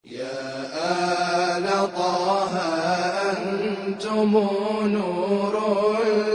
يا آل طه أنتم نور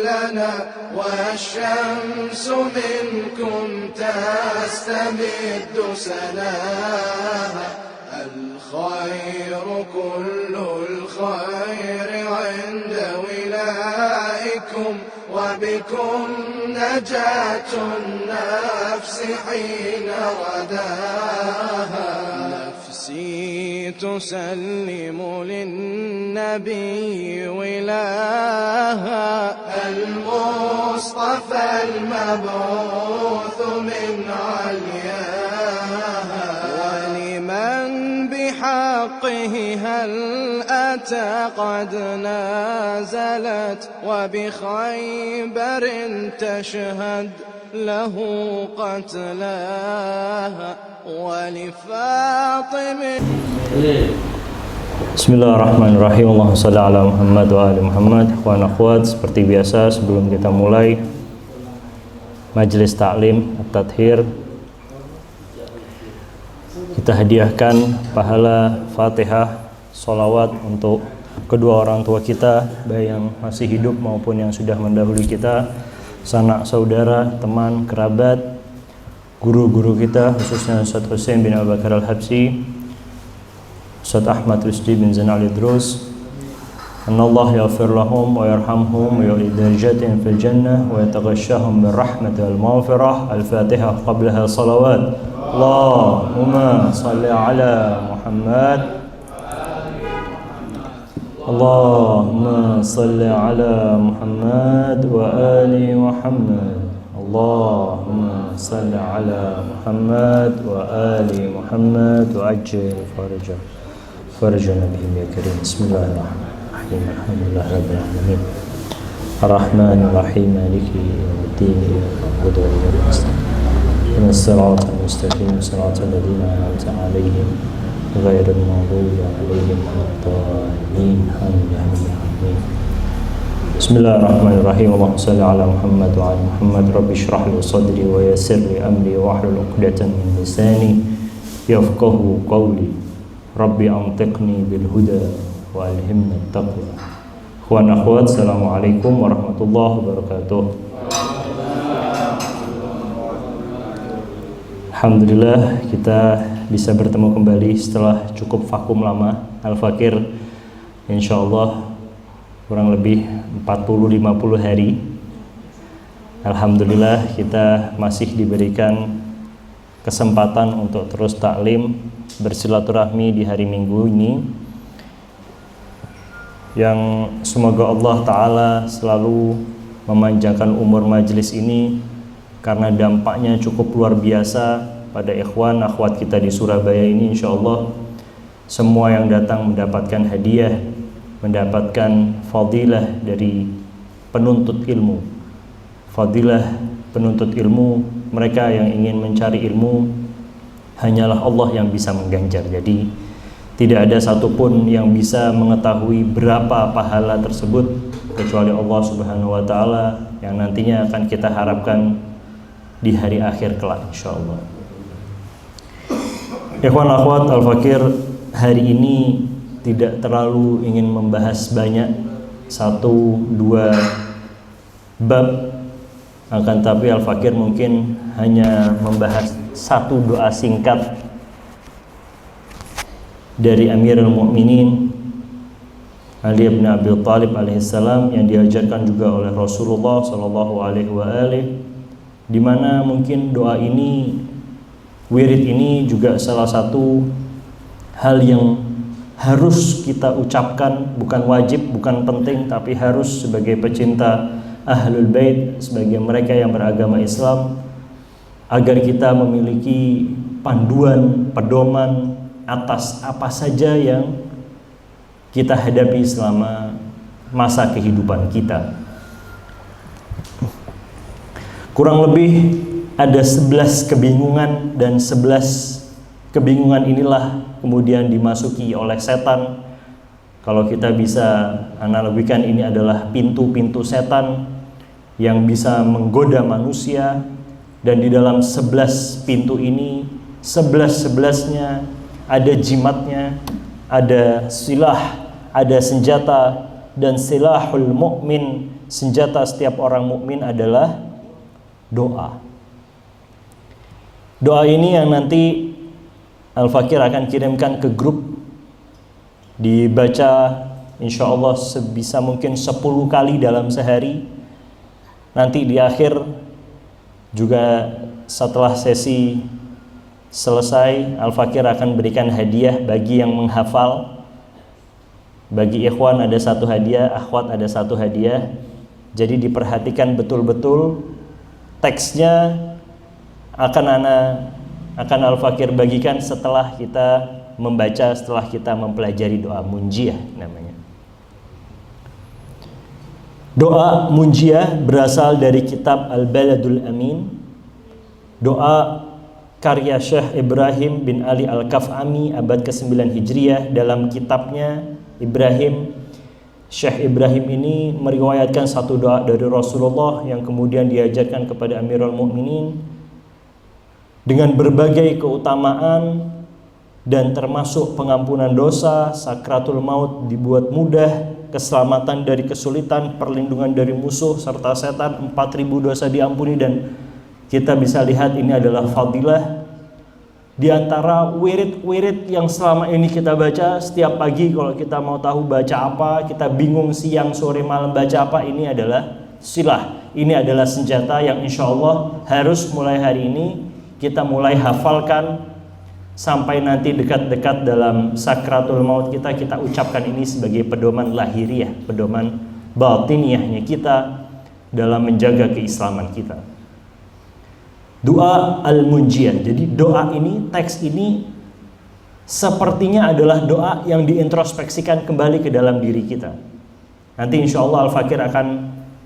لنا والشمس منكم تستمد سناها الخير كل الخير عند ولائكم وبكم نجاة النفس حين رداها نفسي تسلم للنبي ولاها المصطفى المبعوث من علياها ولمن بحقه هل أتى قد نازلت وبخيبر تشهد له قتلاها ولفاطم. Bismillahirrahmanirrahim. Allahumma shalli ala Muhammad wa ali Muhammad. Ikhwan akhwat, seperti biasa sebelum kita mulai majelis taklim at-tadhir, kita hadiahkan pahala Fatihah sholawat untuk kedua orang tua kita, baik yang masih hidup maupun yang sudah mendahului kita, sanak saudara, teman, kerabat, guru-guru kita, khususnya Ustaz Husain bin Abu Bakar Al-Habsyi, Ustaz Ahmad Rusdi bin Zainal Idrus. Anallah yaghfir lahum wa yarhamhum wa yu'li darajatihim fil jannah wa yataghashshahum bir rahmati wal maghfirah. Al-Fatihah qablaha salawat. Allahumma salli ala Muhammad. Allahumma salli ala Muhammad wa ali Muhammad. Allahumma salli ala Muhammad wa ali Muhammad wa ajil farajana bihim ya karim. Bismillahirrahmanirrahim. Alhamdulillah rabbil alamin. Ar-Rahmanir Rahim. Maliki yaumiddin. Iyyaka na'budu wa iyyaka nasta'in. Ihdinas siratal mustaqim. Siratal ladzina an'amta 'alaihim ghairil maghdubi 'alaihim waladdallin. Amin. Bismillahirrahmanirrahim. Allahumma shalli ala Muhammad wa ala Muhammad. Rabbi shrah li sadri wa yassir li amri wa hlul 'uqdatam min lisani yafqahu qawli. Rabbi antiqni bil huda wa alhimni at-taqwa. Ikhwan akhwat, assalamualaikum warahmatullahi wabarakatuh. Alhamdulillah kita bisa bertemu kembali setelah cukup vakum lama. Al-Fakir insyaallah kurang lebih 40-50 hari. Alhamdulillah kita masih diberikan kesempatan untuk terus taklim, bersilaturahmi di hari Minggu ini, yang semoga Allah Ta'ala selalu memanjangkan umur majelis ini, karena dampaknya cukup luar biasa pada ikhwan akhwat kita di Surabaya ini. InsyaAllah semua yang datang mendapatkan hadiah, mendapatkan fadilah dari penuntut ilmu. Fadilah penuntut ilmu, mereka yang ingin mencari ilmu, hanyalah Allah yang bisa mengganjar. Jadi tidak ada satupun yang bisa mengetahui berapa pahala tersebut kecuali Allah Subhanahu wa Ta'ala, yang nantinya akan kita harapkan di hari akhir kelak insyaallah. Ikhwan akhwat, Al-Fakir hari ini tidak terlalu ingin membahas banyak, 1-2 bab, akan tapi Al-Fakir mungkin hanya membahas satu doa singkat dari Amirul Mukminin Ali bin Abi Thalib alaihissalam, yang diajarkan juga oleh Rasulullah sallallahu alaihi wa alihi, di mana mungkin doa ini, wirid ini juga salah satu hal yang harus kita ucapkan, bukan wajib, bukan penting, tapi harus sebagai pecinta Ahlul Bait, sebagai mereka yang beragama Islam, agar kita memiliki panduan, pedoman atas apa saja yang kita hadapi selama masa kehidupan kita. Kurang lebih ada 11 kebingungan, dan 11 kebingungan inilah kemudian dimasuki oleh setan. Kalau kita bisa analogikan, ini adalah pintu-pintu setan yang bisa menggoda manusia, dan di dalam 11 pintu ini 11-11-nya ada jimatnya, ada silah, ada senjata, dan silahul mukmin, senjata setiap orang mukmin adalah doa. Doa ini yang nanti Al-Fakir akan kirimkan ke grup, dibaca insya Allah sebisa mungkin 10 kali dalam sehari. Nanti di akhir juga setelah sesi selesai, Al-Fakir akan berikan hadiah bagi yang menghafal. Bagi ikhwan ada 1 hadiah, akhwat ada 1 hadiah. Jadi diperhatikan betul-betul. Teksnya akan Al-Fakir bagikan setelah kita membaca, setelah kita mempelajari doa munjiah namanya. Doa munjiah berasal dari kitab Al-Baladul Amin, doa karya Syekh Ibrahim bin Ali Al-Kaf'ami abad ke-9 Hijriah. Dalam kitabnya Ibrahim, Syekh Ibrahim ini meriwayatkan 1 doa dari Rasulullah yang kemudian diajarkan kepada Amirul Mukminin dengan berbagai keutamaan dan termasuk pengampunan dosa, sakratul maut dibuat mudah, keselamatan dari kesulitan, perlindungan dari musuh serta setan, 4.000 dosa diampuni. Dan kita bisa lihat ini adalah fadilah di antara wirid-wirid yang selama ini kita baca setiap pagi. Kalau kita mau tahu baca apa, kita bingung siang, sore, malam baca apa, ini adalah silah. Ini adalah senjata yang insya Allah harus mulai hari ini kita mulai hafalkan sampai nanti dekat-dekat dalam sakratul maut kita ucapkan ini sebagai pedoman lahiriah, pedoman batiniahnya kita dalam menjaga keislaman kita. Doa al-munjiah. Jadi doa ini, teks ini sepertinya adalah doa yang diintrospeksikan kembali ke dalam diri kita. Nanti insya Allah Al-Fakir akan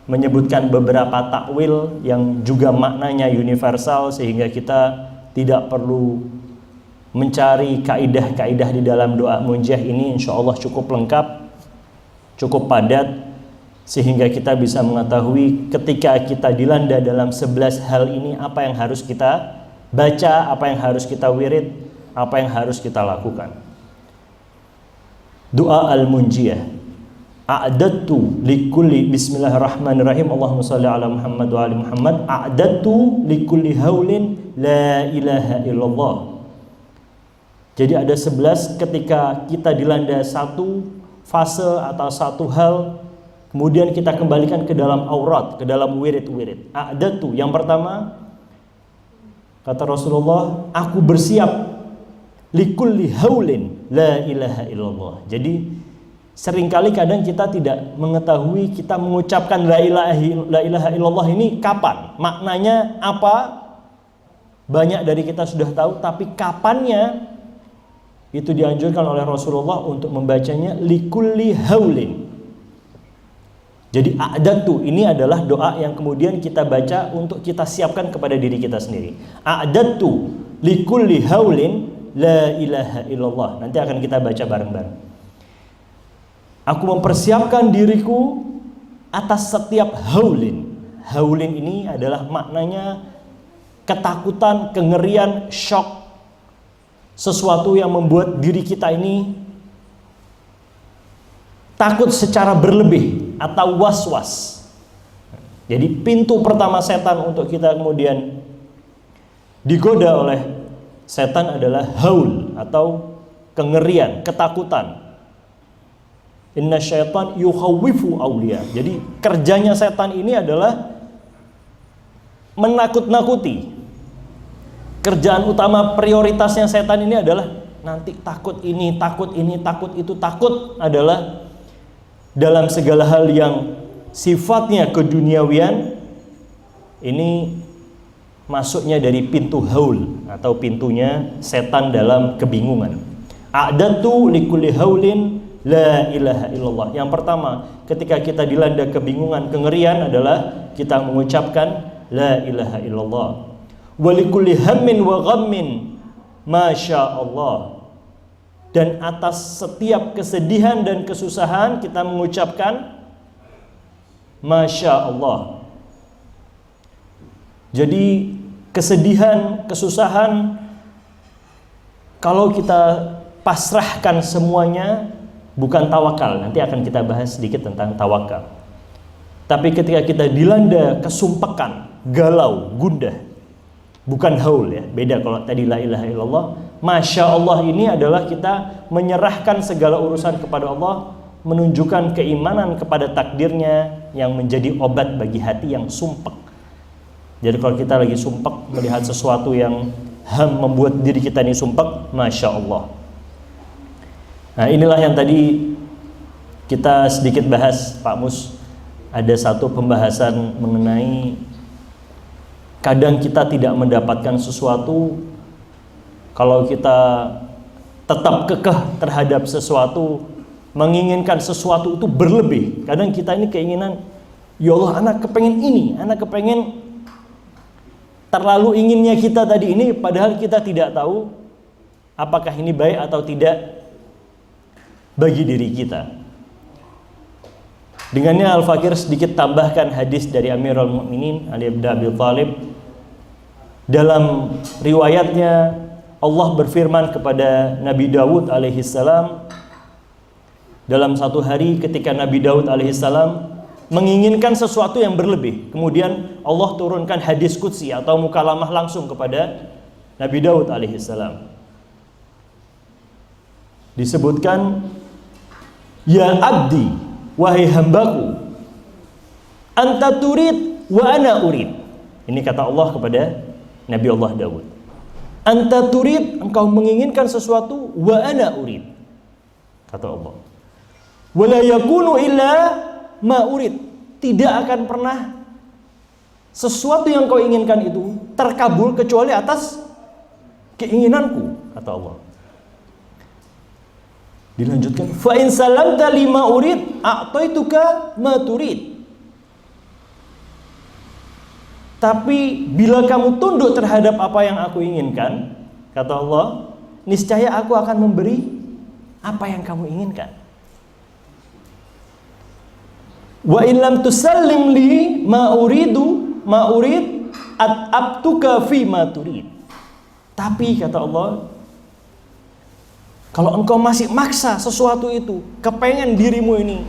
menyebutkan beberapa takwil yang juga maknanya universal, sehingga kita tidak perlu mencari kaidah-kaidah di dalam doa munjiah ini. Insya Allah cukup lengkap, cukup padat, sehingga kita bisa mengetahui ketika kita dilanda dalam 11 hal ini apa yang harus kita baca, apa yang harus kita wirid, apa yang harus kita lakukan. Doa al-munjiah. A'dadtu likulli, bismillahirrahmanirrahim, Allahumma shalli ala Muhammad wa ali Muhammad. A'dadtu likulli haulin la ilaha illallah. Jadi ada 11 ketika kita dilanda satu fase atau satu hal, kemudian kita kembalikan ke dalam aurat, ke dalam wirid-wirid. A'dadtu, yang pertama kata Rasulullah, aku bersiap likulli haulin la ilaha illallah. Jadi seringkali kadang kita tidak mengetahui kita mengucapkan la ilaha illallah ini kapan, maknanya apa. Banyak dari kita sudah tahu, tapi kapannya itu dianjurkan oleh Rasulullah untuk membacanya likulli haulin. Jadi a'dadtu ini adalah doa yang kemudian kita baca untuk kita siapkan kepada diri kita sendiri. A'dadtu likulli haulin la ilaha illallah. Nanti akan kita baca bareng-bareng. Aku mempersiapkan diriku atas setiap haulin. Haulin ini adalah maknanya ketakutan, kengerian, shock, sesuatu yang membuat diri kita ini takut secara berlebih atau was-was. Jadi pintu pertama setan untuk kita kemudian digoda oleh setan adalah haul atau kengerian, ketakutan. Inna syaitan yukhawwifu awliya. Jadi kerjanya setan ini adalah menakut-nakuti. Kerjaan utama prioritasnya setan ini adalah nanti takut ini, takut ini, takut itu. Takut adalah dalam segala hal yang sifatnya keduniawian, ini masuknya dari pintu haul atau pintunya setan dalam kebingungan. A'dadtu likulli haulin la ilaha illallah. Yang pertama, ketika kita dilanda kebingungan, kengerian adalah kita mengucapkan la ilaha illallah. Wa likulli hammin wa ghammin masya Allah. Dan atas setiap kesedihan dan kesusahan kita mengucapkan masya Allah. Jadi kesedihan, kesusahan Kalau kita pasrahkan semuanya, bukan tawakal. Nanti akan kita bahas sedikit tentang tawakal. Tapi ketika kita dilanda kesumpekan, galau, gundah, bukan haul ya, beda. Kalau tadi la ilaha illallah, masya Allah ini adalah kita menyerahkan segala urusan kepada Allah, menunjukkan keimanan kepada takdirnya yang menjadi obat bagi hati yang sumpek. Jadi kalau kita lagi sumpek melihat sesuatu yang membuat diri kita ini sumpek, masya Allah. Nah, inilah yang tadi kita sedikit bahas, Pak Mus. Ada satu pembahasan mengenai kadang kita tidak mendapatkan sesuatu kalau kita tetap kekeh terhadap sesuatu, menginginkan sesuatu itu berlebih. Kadang kita ini keinginan, ya Allah, anak kepengen ini, anak kepengen, terlalu inginnya kita tadi ini, padahal kita tidak tahu apakah ini baik atau tidak bagi diri kita. Dengannya Al-Fakir sedikit tambahkan hadis dari Amirul Mukminin Ali bin Abi Thalib. Dalam riwayatnya Allah berfirman kepada Nabi Daud alaihissalam, dalam satu hari ketika Nabi Daud alaihissalam menginginkan sesuatu yang berlebih, kemudian Allah turunkan hadis qudsi atau mukalamah langsung kepada Nabi Daud alaihissalam. Disebutkan, ya abdi, wahai hambaku, anta turid wa ana urid. Ini kata Allah kepada Nabi Allah Daud. Anta turid, engkau menginginkan sesuatu, wa ana urid, kata Allah. Wala yakunu illa ma urid. Tidak akan pernah sesuatu yang kau inginkan itu terkabul kecuali atas keinginanku, kata Allah. Dilanjutkan, fa in salamta lima urid a'taituka ma turid. Tapi bila kamu tunduk terhadap apa yang aku inginkan, kata Allah, niscaya aku akan memberi apa yang kamu inginkan. Wa in lam tusallim li ma urid at'abtuka fi ma turid. Tapi kata Allah, kalau engkau masih maksa sesuatu itu, kepengen dirimu ini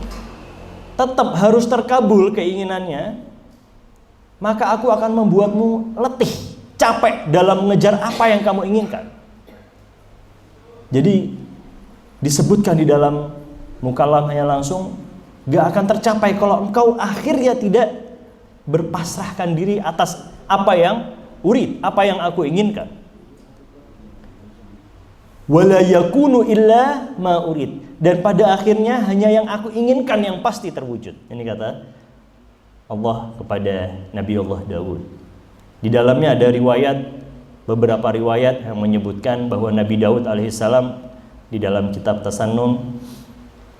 tetap harus terkabul keinginannya, maka aku akan membuatmu letih, capek dalam mengejar apa yang kamu inginkan. Jadi disebutkan di dalam mukalamahnya langsung, gak akan tercapai kalau engkau akhirnya tidak berpasrahkan diri atas apa yang urid, apa yang aku inginkan. Wala yakunu illa ma urid. Dan pada akhirnya hanya yang aku inginkan yang pasti terwujud. Ini kata Allah kepada Nabi Allah Daud. Di dalamnya ada beberapa riwayat yang menyebutkan bahwa Nabi Daud alaihissalam di dalam kitab Tasannun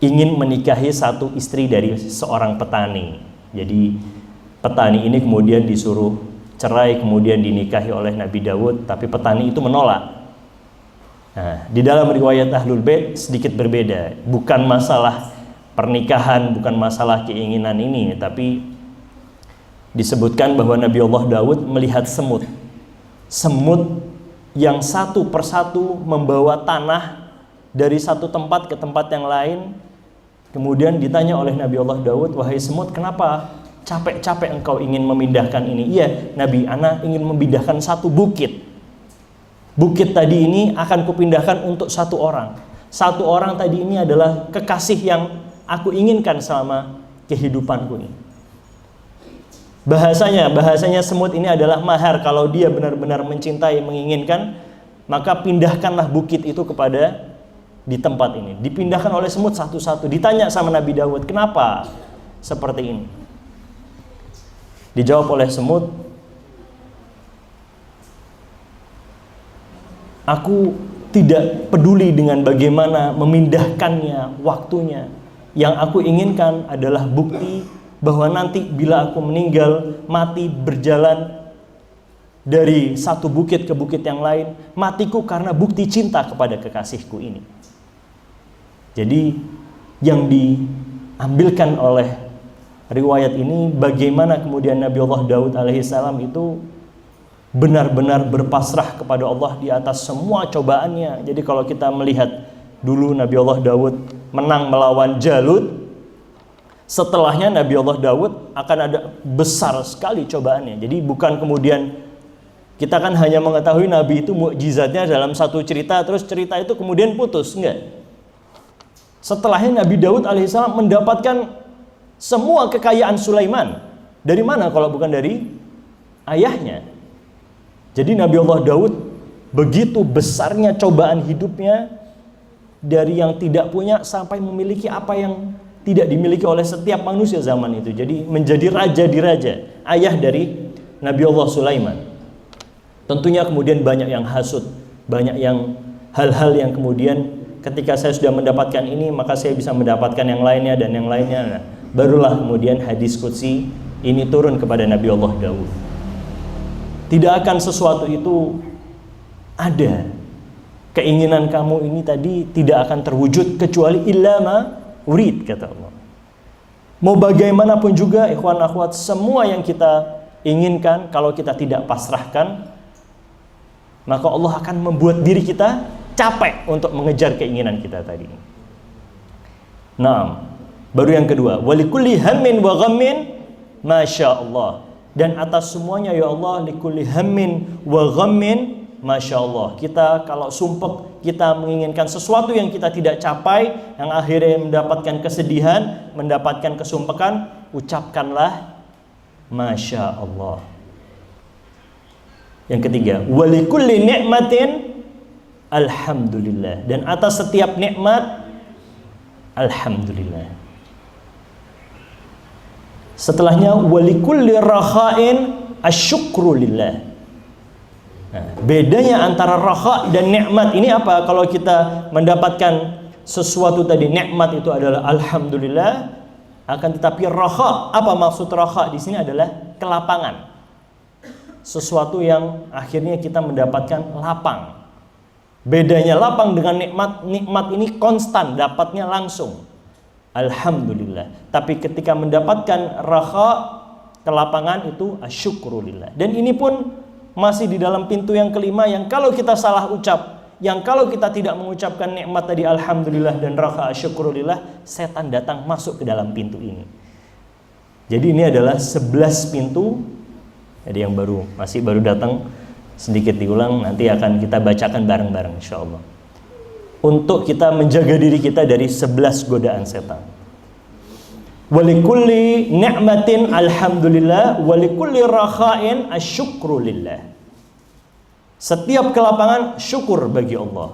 ingin menikahi satu istri dari seorang petani. Jadi petani ini kemudian disuruh cerai, kemudian dinikahi oleh Nabi Daud, tapi petani itu menolak. Nah, di dalam riwayat Ahlul Bait sedikit berbeda. Bukan masalah pernikahan, bukan masalah keinginan ini, tapi disebutkan bahwa Nabi Allah Daud melihat semut. Semut yang satu persatu membawa tanah dari satu tempat ke tempat yang lain. Kemudian ditanya oleh Nabi Allah Daud, wahai semut, kenapa capek-capek engkau ingin memindahkan ini? Iya, Nabi, ana ingin memindahkan satu bukit. Bukit tadi ini akan kupindahkan untuk satu orang. Satu orang tadi ini adalah kekasih yang aku inginkan selama kehidupanku ini. Bahasanya semut ini adalah mahar. Kalau dia benar-benar mencintai, menginginkan, maka pindahkanlah bukit itu kepada di tempat ini. Dipindahkan oleh semut satu-satu. Ditanya sama Nabi Daud, kenapa seperti ini? Dijawab oleh semut, aku tidak peduli dengan bagaimana memindahkannya, waktunya. Yang aku inginkan adalah bukti bahwa nanti bila aku meninggal, mati berjalan dari satu bukit ke bukit yang lain, matiku karena bukti cinta kepada kekasihku ini. Jadi yang diambilkan oleh riwayat ini, bagaimana kemudian Nabi Allah Daud alaihissalam itu benar-benar berpasrah kepada Allah di atas semua cobaannya. Jadi kalau kita melihat dulu Nabi Allah Daud menang melawan Jalut, setelahnya Nabi Allah Daud akan ada besar sekali cobaannya. Jadi bukan kemudian kita kan hanya mengetahui Nabi itu mukjizatnya dalam satu cerita, terus cerita itu kemudian putus, enggak. Setelahnya Nabi Daud alaihissalam mendapatkan semua kekayaan Sulaiman. Dari mana kalau bukan dari ayahnya? Jadi Nabi Allah Daud begitu besarnya cobaan hidupnya, dari yang tidak punya sampai memiliki apa yang tidak dimiliki oleh setiap manusia zaman itu. Jadi menjadi raja di raja, ayah dari Nabi Allah Sulaiman. Tentunya kemudian banyak yang hasud, banyak yang hal-hal yang kemudian ketika saya sudah mendapatkan ini maka saya bisa mendapatkan yang lainnya dan yang lainnya. Nah, barulah kemudian hadis qudsi ini turun kepada Nabi Allah Daud. Tidak akan sesuatu itu ada. Keinginan kamu ini tadi tidak akan terwujud kecuali illa ma urid, kata Allah. Mau bagaimanapun juga ikhwan akhwat, semua yang kita inginkan kalau kita tidak pasrahkan, maka Allah akan membuat diri kita capek untuk mengejar keinginan kita tadi. Nah, baru yang kedua, walikulli hammin wa ghammin masya Allah. Dan atas semuanya ya Allah, likulli hammin wa ghammin masya Allah. Kita kalau sumpek, kita menginginkan sesuatu yang kita tidak capai, yang akhirnya mendapatkan kesedihan, mendapatkan kesumpekan, ucapkanlah masya Allah. Yang ketiga, walikulli ni'matin alhamdulillah. Dan atas setiap nikmat alhamdulillah. Setelahnya walikulli rakhain asyukru lillah. Nah, bedanya antara rakha dan nikmat ini apa? Kalau kita mendapatkan sesuatu tadi, nikmat itu adalah alhamdulillah, akan tetapi rakha, apa maksud rakha di sini adalah kelapangan. Sesuatu yang akhirnya kita mendapatkan lapang. Bedanya lapang dengan nikmat, nikmat ini konstan, dapatnya langsung. Alhamdulillah. Tapi ketika mendapatkan rakha, kelapangan, itu asyukrulillah. Dan ini pun masih di dalam pintu yang kelima, yang kalau kita salah ucap, yang kalau kita tidak mengucapkan nikmat tadi alhamdulillah dan rakha asyukrulillah, setan datang masuk ke dalam pintu ini. Jadi ini adalah 11 pintu. Jadi yang masih baru datang, sedikit diulang, nanti akan kita bacakan bareng-bareng insyaallah. Untuk kita menjaga diri kita dari 11 godaan setan. Walikulli ni'matin alhamdulillah, walikulli rakhain asyukru lillah. Setiap kelapangan syukur bagi Allah.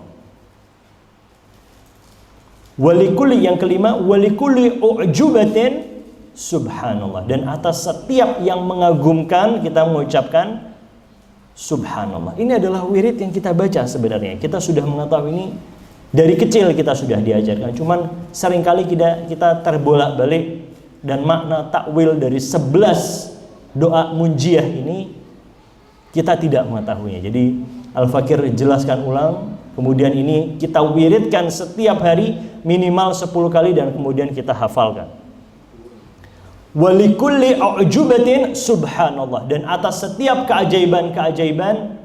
Walikulli, yang kelima, walikulli u'jubatin subhanallah. Dan atas setiap yang mengagumkan kita mengucapkan subhanallah. Ini adalah wirid yang kita baca sebenarnya. Kita sudah mengetahui ini dari kecil, kita sudah diajarkan. Cuman seringkali kita terbolak-balik, dan makna takwil dari 11 doa munjiah ini kita tidak mengetahuinya. Jadi Al-Fakir jelaskan ulang, kemudian ini kita wiridkan setiap hari minimal 10 kali dan kemudian kita hafalkan. Walikulli u'jubatin subhanallah. Dan atas setiap keajaiban-keajaiban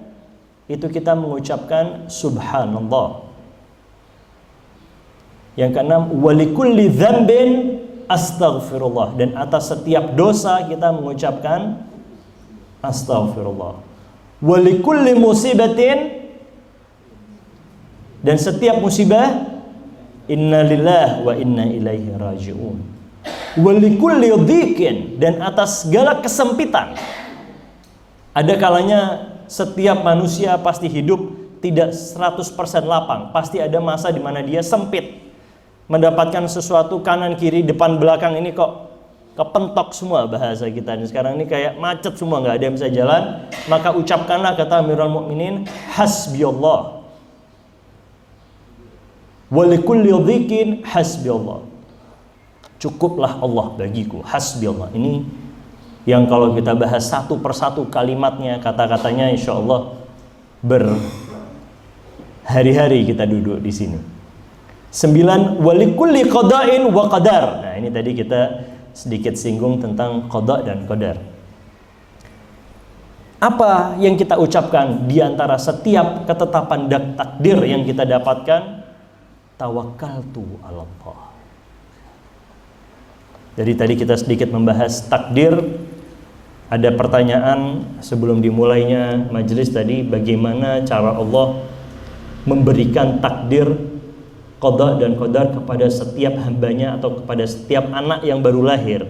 itu kita mengucapkan subhanallah. Yang keenam, walikulli dzambin astaghfirullah. Dan atas setiap dosa kita mengucapkan astaghfirullah. Walikulli musibatin, dan setiap musibah inna lillahi wa inna ilaihi raji'un. Walikulli dhikin, dan atas segala kesempitan. Ada kalanya setiap manusia pasti hidup tidak 100% lapang. Pasti ada masa di mana dia sempit. Mendapatkan sesuatu kanan kiri depan belakang ini kok kepentok semua, bahasa kita ini sekarang ini kayak macet semua, nggak ada yang bisa jalan. Maka ucapkanlah, kata Amirul Mukminin, hasbiyallah. Walikulli dhikin hasbiyallah. Cukuplah Allah bagiku, hasbiyallah. Ini yang kalau kita bahas satu persatu kalimatnya, kata-katanya, insya Allah berhari-hari kita duduk di sini. 9, walikulli qada'in wa qadar. Nah, ini tadi kita sedikit singgung tentang qada' dan qadar. Apa yang kita ucapkan di antara setiap ketetapan dan takdir yang kita dapatkan? Tawakkaltu 'ala Allah. Jadi tadi kita sedikit membahas takdir. Ada pertanyaan sebelum dimulainya majelis tadi, bagaimana cara Allah memberikan takdir, qada dan qadar kepada setiap hambanya atau kepada setiap anak yang baru lahir.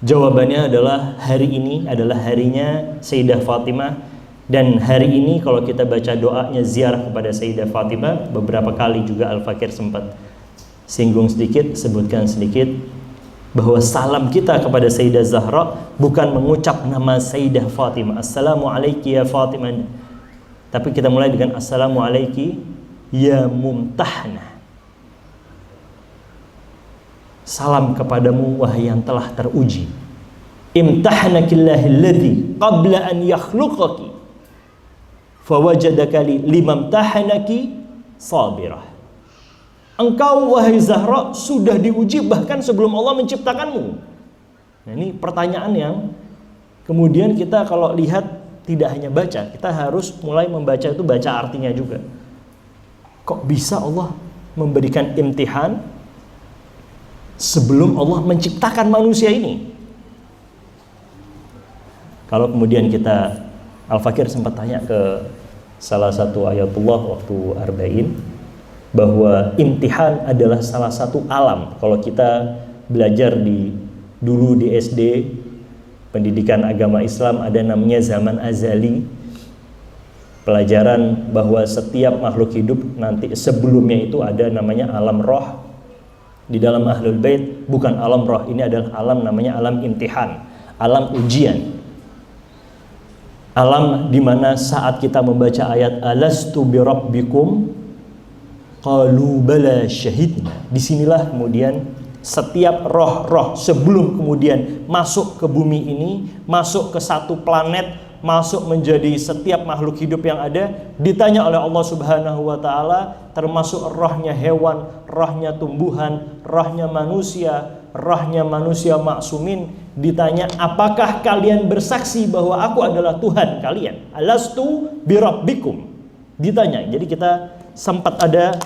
Jawabannya adalah hari ini adalah harinya Sayyidah Fatimah. Dan hari ini kalau kita baca doanya ziarah kepada Sayyidah Fatimah, beberapa kali juga Al-Fakir sempat singgung sedikit, sebutkan sedikit, bahwa salam kita kepada Sayyidah Zahra bukan mengucap nama Sayyidah Fatimah, Assalamu alayki ya Fatimah, tapi kita mulai dengan Assalamu alayki ya Mumtahna. Salam kepadamu wahai yang telah teruji. Imtahnakillahil ladzi qabla an yakhluqaki fawajadaka limamtahanaki sabirah. Engkau wahai Zahra sudah diuji bahkan sebelum Allah menciptakanmu. Nah, ini pertanyaan yang kemudian kita kalau lihat tidak hanya baca, kita harus mulai membaca itu baca artinya juga. Kok bisa Allah memberikan imtihan sebelum Allah menciptakan manusia ini? Kalau kemudian kita, Al-Fakir sempat tanya ke salah satu ayatullah waktu Arba'in, bahwa imtihan adalah salah satu alam. Kalau kita belajar dulu di SD pendidikan agama Islam, ada namanya zaman azali, pelajaran bahwa setiap makhluk hidup nanti sebelumnya itu ada namanya alam roh. Di dalam Ahlul Bait bukan alam roh, ini adalah alam namanya alam imtihan, alam ujian. Alam dimana saat kita membaca ayat alastu birabbikum qalu bala syahidna. Disinilah kemudian setiap roh-roh sebelum kemudian masuk ke bumi ini, masuk ke satu planet, masuk menjadi setiap makhluk hidup yang ada, ditanya oleh Allah Subhanahu wa taala, termasuk rohnya hewan, rohnya tumbuhan, rohnya manusia maksumin, ditanya, apakah kalian bersaksi bahwa aku adalah Tuhan kalian? Alastu birabbikum. Ditanya. Jadi kita sempat ada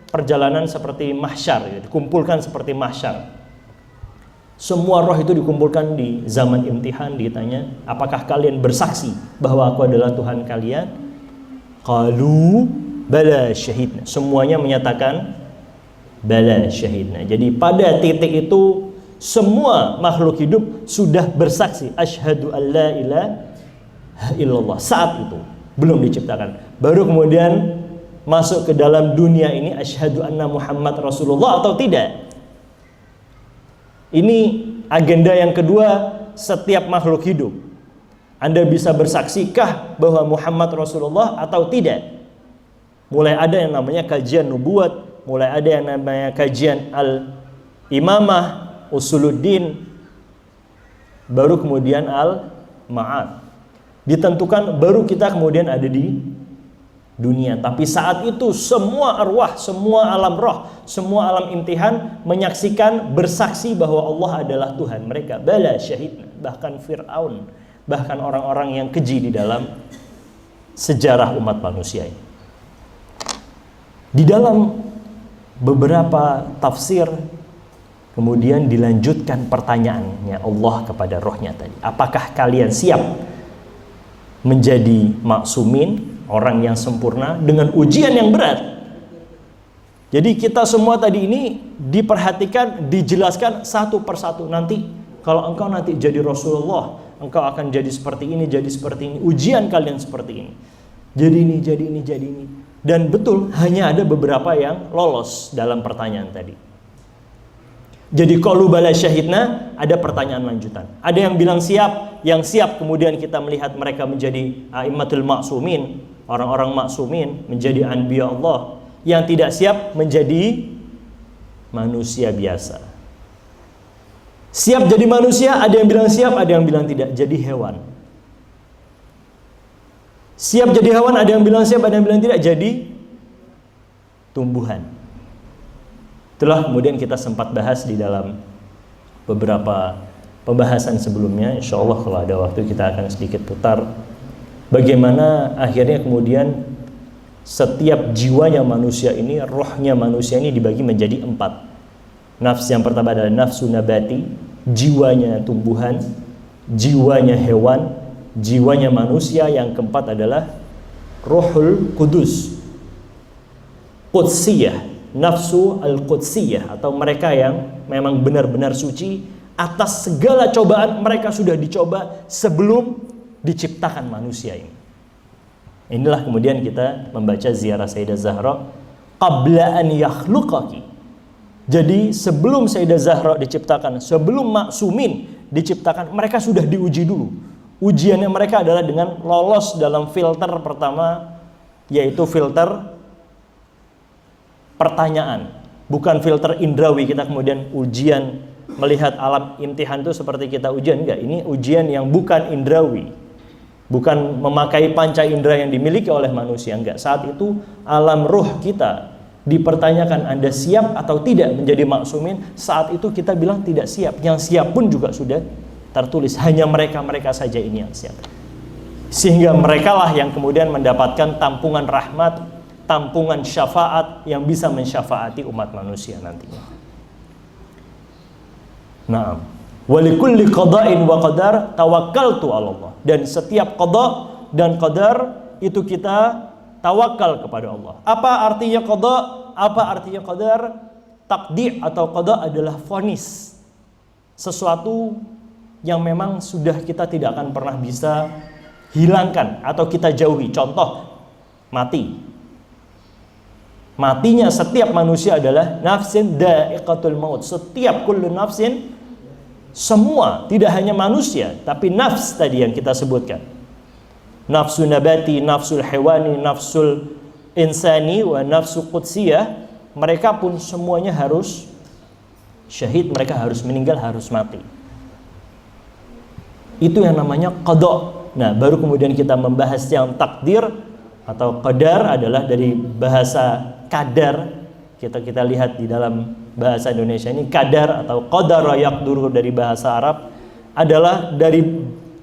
perjalanan seperti mahsyar, dikumpulkan seperti mahsyar. Semua roh itu dikumpulkan di zaman imtihan, ditanya, apakah kalian bersaksi bahwa aku adalah Tuhan kalian? Qalu bala syahidna. Semuanya menyatakan bala syahidna. Jadi pada titik itu semua makhluk hidup sudah bersaksi asyhadu alla ilaha illallah. Saat itu belum diciptakan. Baru kemudian masuk ke dalam dunia ini asyhadu anna Muhammad Rasulullah atau tidak. Ini agenda yang kedua setiap makhluk hidup. Anda bisa bersaksikah bahwa Muhammad Rasulullah atau tidak? Mulai ada yang namanya kajian nubuat, mulai ada yang namanya kajian al-imamah, usuluddin, baru kemudian al-ma'ad. Ditentukan baru kita kemudian ada di dunia. Tapi saat itu semua arwah, semua alam roh, semua alam imtihan menyaksikan, bersaksi bahwa Allah adalah Tuhan mereka. Bala syahidna. Bahkan Fir'aun, bahkan orang-orang yang keji di dalam sejarah umat manusia ini. Di dalam beberapa tafsir kemudian dilanjutkan pertanyaannya Allah kepada rohnya tadi. Apakah kalian siap menjadi maksumin, orang yang sempurna dengan ujian yang berat? Jadi kita semua tadi ini diperhatikan, dijelaskan satu persatu. Nanti kalau engkau nanti jadi Rasulullah, engkau akan jadi seperti ini, jadi seperti ini. Ujian kalian seperti ini. Jadi ini, jadi ini, jadi ini. Dan betul, hanya ada beberapa yang lolos dalam pertanyaan tadi. Jadi qalu bala syahidna, ada pertanyaan lanjutan. Ada yang bilang siap, yang siap kemudian kita melihat mereka menjadi a'immatul maksumin, orang-orang maksumin, menjadi anbiya Allah. Yang tidak siap menjadi manusia biasa. Siap jadi manusia, ada yang bilang siap, ada yang bilang tidak, jadi hewan. Siap jadi hewan, ada yang bilang siap, ada yang bilang tidak, jadi tumbuhan. Itulah kemudian kita sempat bahas di dalam beberapa pembahasan sebelumnya. Insya Allah kalau ada waktu kita akan sedikit putar bagaimana akhirnya kemudian setiap jiwanya manusia ini, rohnya manusia ini dibagi menjadi 4. Nafs yang pertama adalah nafsu nabati, jiwanya tumbuhan, jiwanya hewan, jiwanya manusia. Yang keempat adalah Ruhul Kudus, Qudsiyah, nafsu al-Qudsiyah, atau mereka yang memang benar-benar suci atas segala cobaan mereka sudah dicoba sebelum diciptakan manusia ini. Inilah kemudian kita membaca ziarah Sayyidah Zahra qabla an yakhluqaki. Jadi sebelum Sayyidah Zahra diciptakan, sebelum maksumin diciptakan, mereka sudah diuji dulu. Ujiannya mereka adalah dengan lolos dalam filter pertama, yaitu filter pertanyaan, bukan filter indrawi. Kita kemudian ujian melihat alam imtihan itu seperti kita ujian, enggak. Ini ujian yang bukan indrawi, bukan memakai panca indera yang dimiliki oleh manusia, enggak. Saat itu alam ruh kita dipertanyakan, Anda siap atau tidak menjadi maksumin. Saat itu kita bilang tidak siap. Yang siap pun juga sudah tertulis, hanya mereka saja ini yang siap. Sehingga merekalah yang kemudian mendapatkan tampungan rahmat, tampungan syafaat yang bisa mensyafaati umat manusia nantinya. Naam. Walikulli qada'in wa qadar tawakkaltu 'ala Allah. Dan setiap qada dan qadar itu kita tawakal kepada Allah. Apa artinya qada? Apa artinya qadar? Takdir atau qada adalah vonis, sesuatu yang memang sudah kita tidak akan pernah bisa hilangkan atau kita jauhi. Contoh, mati. Matinya setiap manusia adalah nafsin da'iqatul maut. Setiap kullu nafsin, semua, tidak hanya manusia, tapi nafs tadi yang kita sebutkan. Nafsu nabati, nafsul hewani, nafsul insani, wa nafsu qudsiyah. Mereka pun semuanya harus syahid, mereka harus meninggal, harus mati. Itu yang namanya qada. Nah, baru kemudian kita membahas yang takdir atau qadar adalah dari bahasa kadar. Kita lihat di dalam bahasa Indonesia ini kadar atau qadara yaqduru dari bahasa Arab adalah dari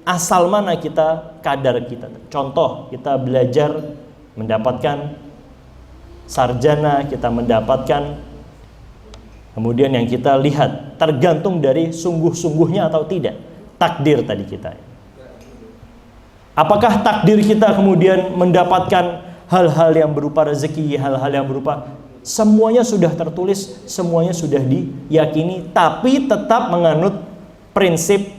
asal mana kita kadar kita. Contoh, kita belajar mendapatkan sarjana, kita mendapatkan, kemudian yang kita lihat tergantung dari sungguh-sungguhnya atau tidak. Takdir tadi kita. Apakah takdir kita kemudian mendapatkan hal-hal yang berupa rezeki, hal-hal yang berupa, semuanya sudah tertulis, semuanya sudah diyakini, tapi tetap menganut prinsip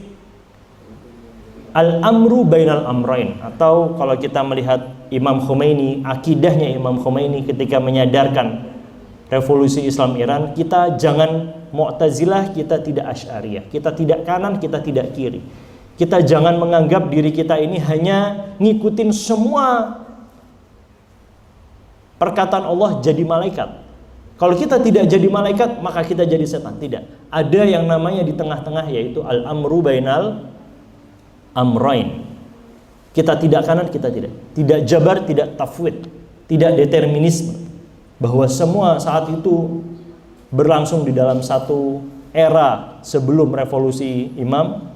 al-amru bainal amrain. Atau kalau kita melihat Imam Khomeini, akidahnya Imam Khomeini ketika menyadarkan revolusi Islam Iran, kita jangan Mu'tazilah, kita tidak Asy'ariyah, kita tidak kanan, kita tidak kiri. Kita jangan menganggap diri kita ini hanya ngikutin semua perkataan Allah jadi malaikat. Kalau kita tidak jadi malaikat, maka kita jadi setan. Tidak. Ada yang namanya di tengah-tengah, yaitu al-amru bainal amrain. Kita tidak kanan, kita tidak. Tidak jabar, tidak tafwid, tidak determinisme. Bahwa semua saat itu berlangsung di dalam satu era sebelum revolusi Imam,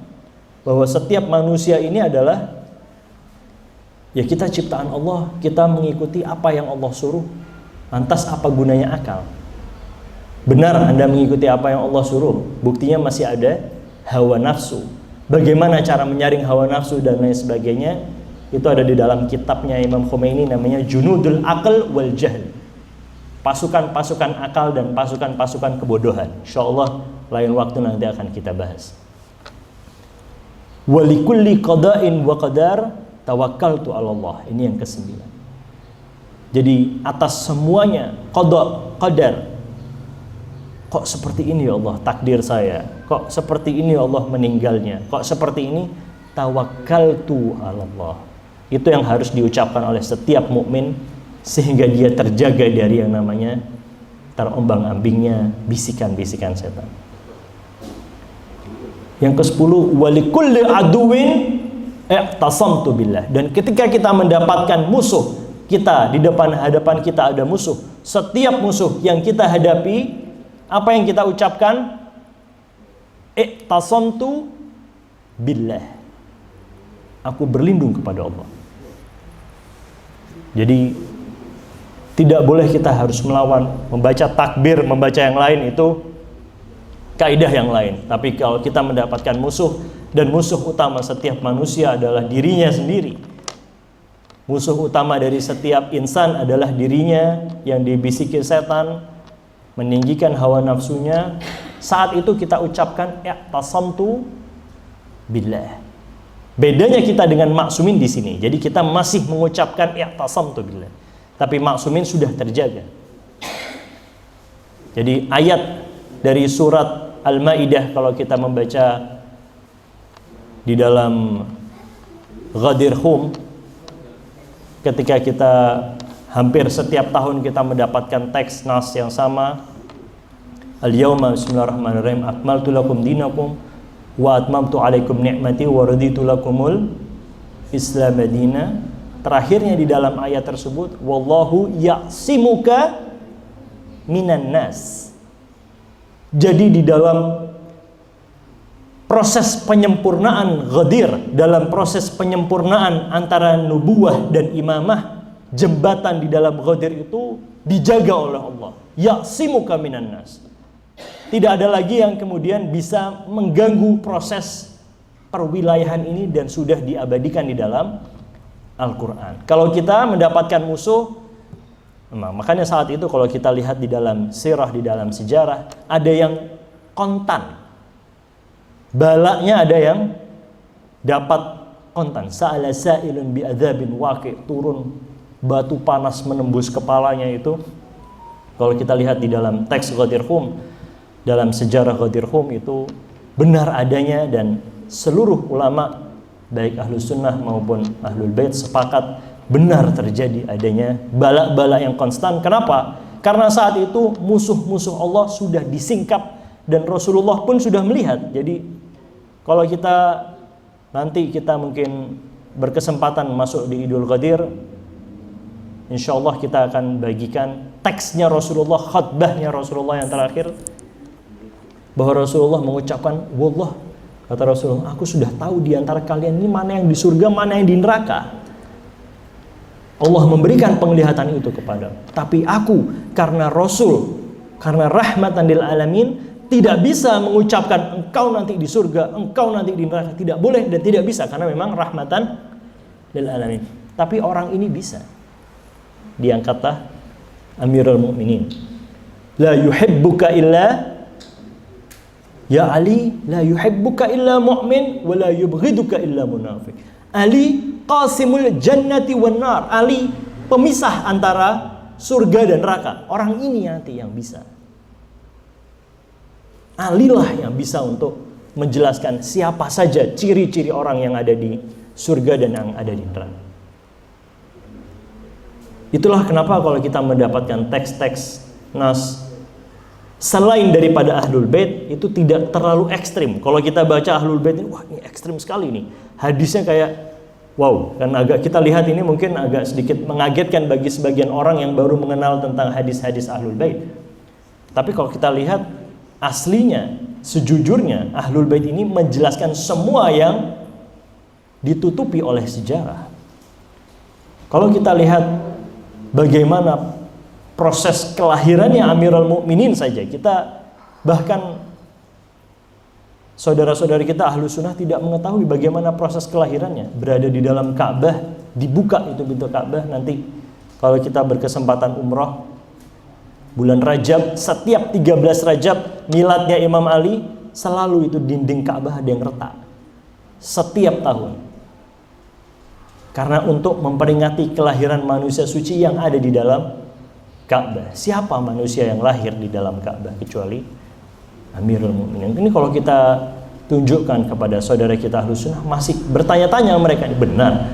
bahwa setiap manusia ini adalah, ya kita ciptaan Allah, kita mengikuti apa yang Allah suruh. Lantas apa gunanya akal? Benar Anda mengikuti apa yang Allah suruh, buktinya masih ada hawa nafsu. Bagaimana cara menyaring hawa nafsu dan lain sebagainya, itu ada di dalam kitabnya Imam Khomeini, namanya Junudul Aql wal Jahl. Pasukan-pasukan akal dan pasukan-pasukan kebodohan. Insyaallah lain waktu nanti akan kita bahas. Walikulli qada'in wa qadar tawakkaltu 'ala Allah. Ini yang ke-9. Jadi atas semuanya qada, qadar. Kok seperti ini ya Allah takdir saya? Kok seperti ini ya Allah meninggalnya? Kok seperti ini? Tawakkaltu 'ala Allah. Itu yang harus diucapkan oleh setiap mukmin, sehingga dia terjaga dari yang namanya terombang-ambingnya bisikan-bisikan setan. Yang ke-10, walikulli aduwin i'tasamtu billah. Dan ketika kita mendapatkan musuh, kita di hadapan kita ada musuh. Setiap musuh yang kita hadapi, apa yang kita ucapkan? I'tasamtu billah. Aku berlindung kepada Allah. Jadi tidak boleh kita harus melawan, membaca takbir, membaca yang lain itu kaidah yang lain. Tapi kalau kita mendapatkan musuh, dan musuh utama setiap manusia adalah dirinya sendiri. Musuh utama dari setiap insan adalah dirinya yang dibisiki setan, meninggikan hawa nafsunya. Saat itu kita ucapkan i'tasamtu billah. Bedanya kita dengan maksumin di sini. Jadi kita masih mengucapkan i'tasamtu billah. Tapi maksumin sudah terjaga. Jadi ayat dari surat Al-Maidah kalau kita membaca di dalam Ghadir Hum, ketika kita hampir setiap tahun kita mendapatkan teks nas yang sama, al-yawma bismillahirrahmanirrahim akmaltu lakum dinakum wa atmamtu alaikum ni'mati wa raditu lakumul islam madina. Terakhirnya di dalam ayat tersebut, wallahu ya'simuka minan nas. Jadi di dalam proses penyempurnaan Ghadir, dalam proses penyempurnaan antara nubuwah dan imamah, jembatan di dalam Ghadir itu dijaga oleh Allah. Ya'simuka minan nas. Tidak ada lagi yang kemudian bisa mengganggu proses perwilayahan ini, dan sudah diabadikan di dalam Al-Quran. Kalau kita mendapatkan musuh, makanya saat itu kalau kita lihat di dalam sirah, di dalam sejarah, ada yang kontan. Balaknya ada yang dapat kontan. Sa'ala sa'ilun bi'adzabin waqi', turun batu panas menembus kepalanya itu. Kalau kita lihat di dalam teks Ghadir Hum, dalam sejarah Ghadir Hum itu benar adanya, dan seluruh ulama baik Ahlus Sunnah maupun Ahlul Bait sepakat benar terjadi adanya balak-balak yang konstan. Kenapa? Karena saat itu musuh-musuh Allah sudah disingkap dan Rasulullah pun sudah melihat. Jadi kalau nanti kita mungkin berkesempatan masuk di Idul Ghadir, insya Allah kita akan bagikan teksnya Rasulullah, khutbahnya Rasulullah yang terakhir, bahwa Rasulullah mengucapkan, wallah, kata Rasulullah, aku sudah tahu di antara kalian ini mana yang di surga, mana yang di neraka. Allah memberikan penglihatan itu kepada. Tapi aku, karena Rasul, karena rahmatan lil alamin, tidak bisa mengucapkan engkau nanti di surga, engkau nanti di neraka. Tidak boleh dan tidak bisa, karena memang rahmatan lil alamin. Tapi orang ini bisa. Diangkatlah Amirul Mukminin. La yuhibbuka illa ya Ali, la yuhibbuka illa mu'min wa la yubghiduka illa munafiq. Ali qasimul jannati wan nar. Ali pemisah antara surga dan neraka. Orang ini nanti yang bisa. Ali lah yang bisa untuk menjelaskan siapa saja ciri-ciri orang yang ada di surga dan yang ada di neraka. Itulah kenapa kalau kita mendapatkan teks-teks nas selain daripada Ahlul Bait itu tidak terlalu ekstrim. Kalau kita baca Ahlul Bait ini, wah ini ekstrim sekali nih. Hadisnya kayak wow, kan agak kita lihat ini mungkin agak sedikit mengagetkan bagi sebagian orang yang baru mengenal tentang hadis-hadis Ahlul Bait. Tapi kalau kita lihat aslinya, sejujurnya Ahlul Bait ini menjelaskan semua yang ditutupi oleh sejarah. Kalau kita lihat bagaimana proses kelahirannya Amirul Mukminin saja, kita bahkan saudara-saudari kita Ahlu Sunnah tidak mengetahui bagaimana proses kelahirannya. Berada di dalam Ka'bah, dibuka itu pintu Ka'bah. Nanti kalau kita berkesempatan umrah bulan Rajab, setiap 13 Rajab miladnya Imam Ali, selalu itu dinding Ka'bah ada yang retak setiap tahun. Karena untuk memperingati kelahiran manusia suci yang ada di dalam Ka'bah. Siapa manusia yang lahir di dalam Ka'bah kecuali Amirul Mukminin? Ini kalau kita tunjukkan kepada saudara kita Ahlus Sunnah, masih bertanya-tanya mereka, benar?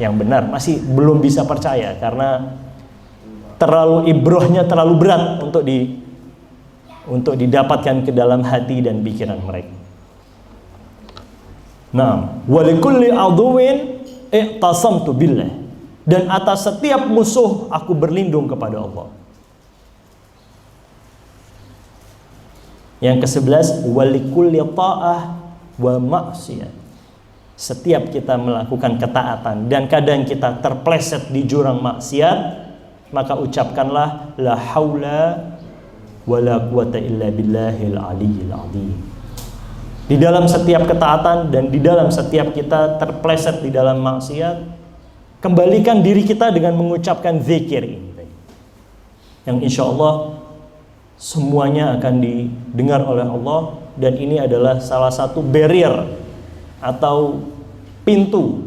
Yang benar, masih belum bisa percaya karena terlalu ibrohnya terlalu berat untuk didapatkan ke dalam hati dan pikiran mereka. Nah, walikulli aduwin i'tasamtu billah, dan atas setiap musuh aku berlindung kepada Allah. Yang ke-11, walikulli ta'ah wa ma'siyah, setiap kita melakukan ketaatan dan kadang kita terpleset di jurang maksiat, maka ucapkanlah la haula wala quwata illa billahil aliyyil azim. Di dalam setiap ketaatan dan di dalam setiap kita terpleset di dalam maksiat, kembalikan diri kita dengan mengucapkan zikir ini, yang insya Allah semuanya akan didengar oleh Allah. Dan ini adalah salah satu barrier atau pintu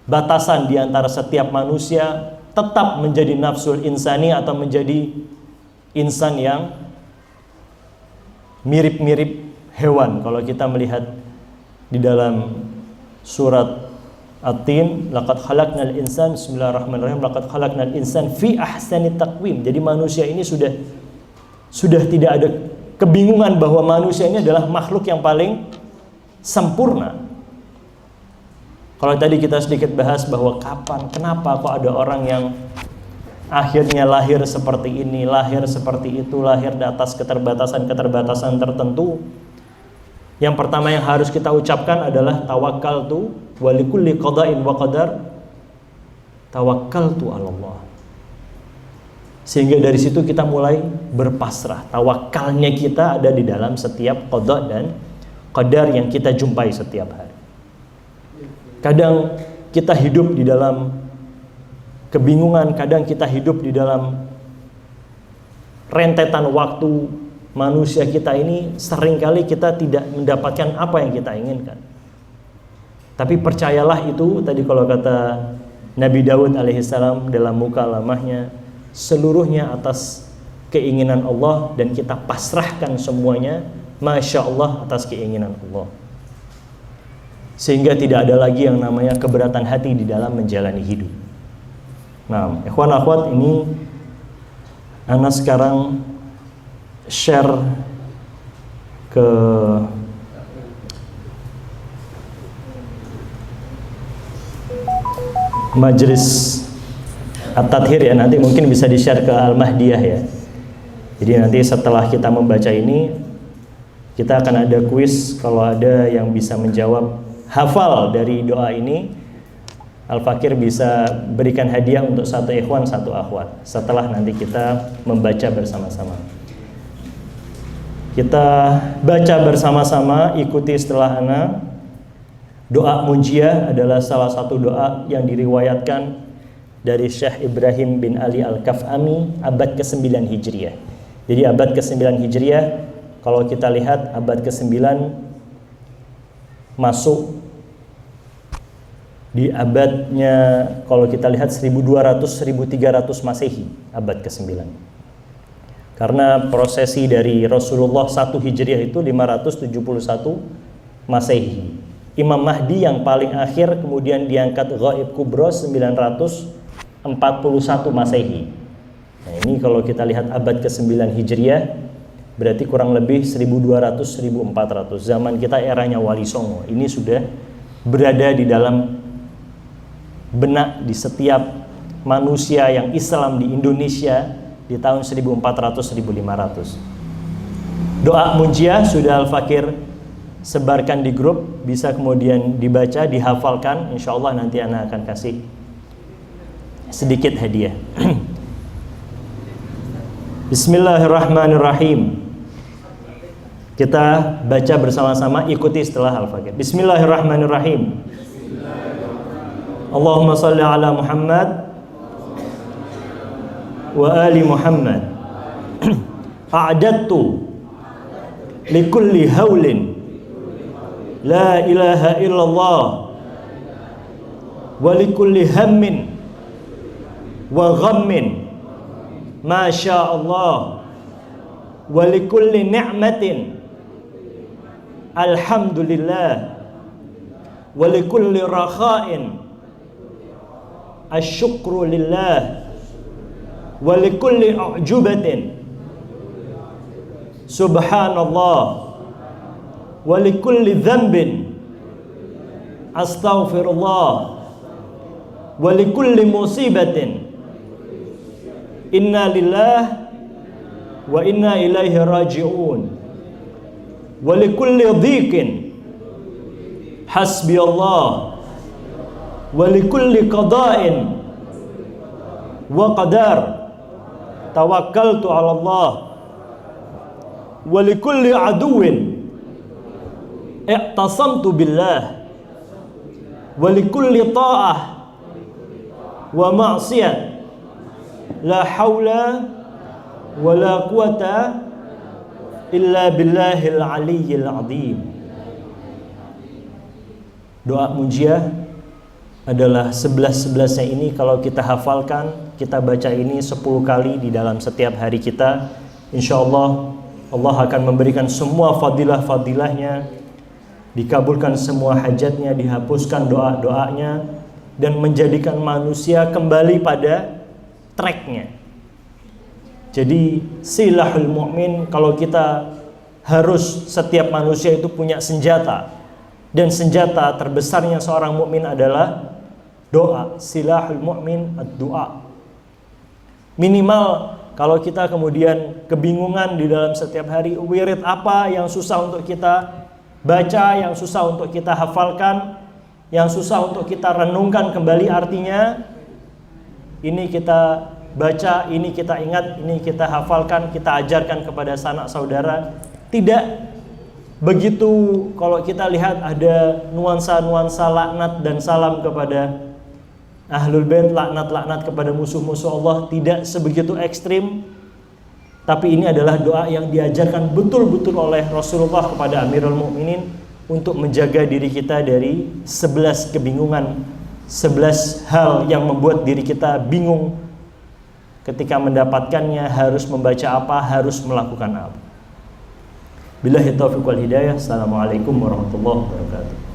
batasan di antara setiap manusia tetap menjadi nafsul insani atau menjadi insan yang mirip-mirip hewan. Kalau kita melihat di dalam surat At-Tin, laqad khalaqnal insan, bismillahirrahmanirrahim, laqad khalaqnal insan fi ahsani taqwim. Jadi manusia ini sudah tidak ada kebingungan bahwa manusia ini adalah makhluk yang paling sempurna. Kalau tadi kita sedikit bahas bahwa kenapa kok ada orang yang akhirnya lahir seperti ini, lahir seperti itu, lahir di atas keterbatasan tertentu. Yang pertama yang harus kita ucapkan adalah tawakkaltu wa likulli qada'in wa qadar tawakkaltu 'ala Allah. Sehingga dari situ kita mulai berpasrah. Tawakalnya kita ada di dalam setiap qada dan qadar yang kita jumpai setiap hari. Kadang kita hidup di dalam kebingungan, kadang kita hidup di dalam rentetan waktu. Manusia kita ini seringkali kita tidak mendapatkan apa yang kita inginkan. Tapi percayalah itu, tadi kalau kata Nabi Daud alaihissalam dalam mukalamahnya, seluruhnya atas keinginan Allah dan kita pasrahkan semuanya, Masya Allah, atas keinginan Allah. Sehingga tidak ada lagi yang namanya keberatan hati di dalam menjalani hidup. Nah, ikhwan akhwat, ini ana sekarang share ke majelis At-Tadhir ya, nanti mungkin bisa di-share ke Al-Mahdiyah ya. Jadi nanti setelah kita membaca ini, kita akan ada kuis. Kalau ada yang bisa menjawab hafal dari doa ini, Al-Fakir bisa berikan hadiah untuk satu ikhwan, satu akhwat setelah nanti kita membaca bersama-sama. Kita baca bersama-sama, ikuti setelah ana. Doa munjiah adalah salah satu doa yang diriwayatkan dari Syekh Ibrahim bin Ali Al-Kaf'ami abad ke-9 Hijriah. Jadi abad ke-9 Hijriah, kalau kita lihat abad ke-9 masuk di abadnya, kalau kita lihat 1200-1300 Masehi, abad ke-9. Karena prosesi dari Rasulullah 1 Hijriah itu 571 Masehi. Imam Mahdi yang paling akhir kemudian diangkat Ghaib Kubro 941 Masehi. Nah, ini kalau kita lihat abad ke-9 Hijriah, berarti kurang lebih 1200-1400. Zaman kita eranya Wali Songo. Ini sudah berada di dalam benak di setiap manusia yang Islam di Indonesia di tahun 1400-1500. Doa munjiah sudah Al-Fakir sebarkan di grup, bisa kemudian dibaca, dihafalkan. Insya Allah nanti ana akan kasih sedikit hadiah. Bismillahirrahmanirrahim. Kita baca bersama-sama, ikuti setelah Al-Fakir. Bismillahirrahmanirrahim. Allahumma salli ala Muhammad wa ali Muhammad. A'dadtu likulli haulin la ilaha illallah wa likulli hammin wa ghammin ma syaa Allah wa likulli ni'matin alhamdulillah wa likulli rakha'in asyukru lillah wa likulli u'jubatin subhanallah wa likulli dhanbin astaghfirullah wa likulli musibatin inna lillahi wa inna ilaihi raji'un wa likulli dhiqin hasbiyallah wa likulli qada'in wa qadar tawakkaltu 'ala Allah wa likulli aduwwin i'tasamtu billah wa likulli ta'ah wa ma'siyah la haula wa la quwata illa billahil aliyyil azim. Doa munjiah adalah 11-11-nya ini kalau kita hafalkan, kita baca ini 10 kali di dalam setiap hari kita, insyaallah Allah akan memberikan semua fadilah-fadilahnya, dikabulkan semua hajatnya, dihapuskan doa-doanya, dan menjadikan manusia kembali pada tracknya. Jadi silahul mu'min, kalau kita harus, setiap manusia itu punya senjata, dan senjata terbesarnya seorang mukmin adalah doa. Silahul mu'min ad-doa. Minimal kalau kita kemudian kebingungan di dalam setiap hari, wirid apa yang susah untuk kita baca, yang susah untuk kita hafalkan, yang susah untuk kita renungkan kembali artinya, ini kita baca, ini kita ingat, ini kita hafalkan, kita ajarkan kepada sanak saudara. Tidak begitu kalau kita lihat ada nuansa-nuansa laknat dan salam kepada ahlul bait, laknat-laknat kepada musuh-musuh Allah, tidak sebegitu ekstrim. Tapi ini adalah doa yang diajarkan betul-betul oleh Rasulullah kepada Amirul Mukminin untuk menjaga diri kita dari 11 kebingungan, 11 hal yang membuat diri kita bingung ketika mendapatkannya, harus membaca apa, harus melakukan apa. Billahi taufiq wal hidayah. Assalamualaikum warahmatullahi wabarakatuh.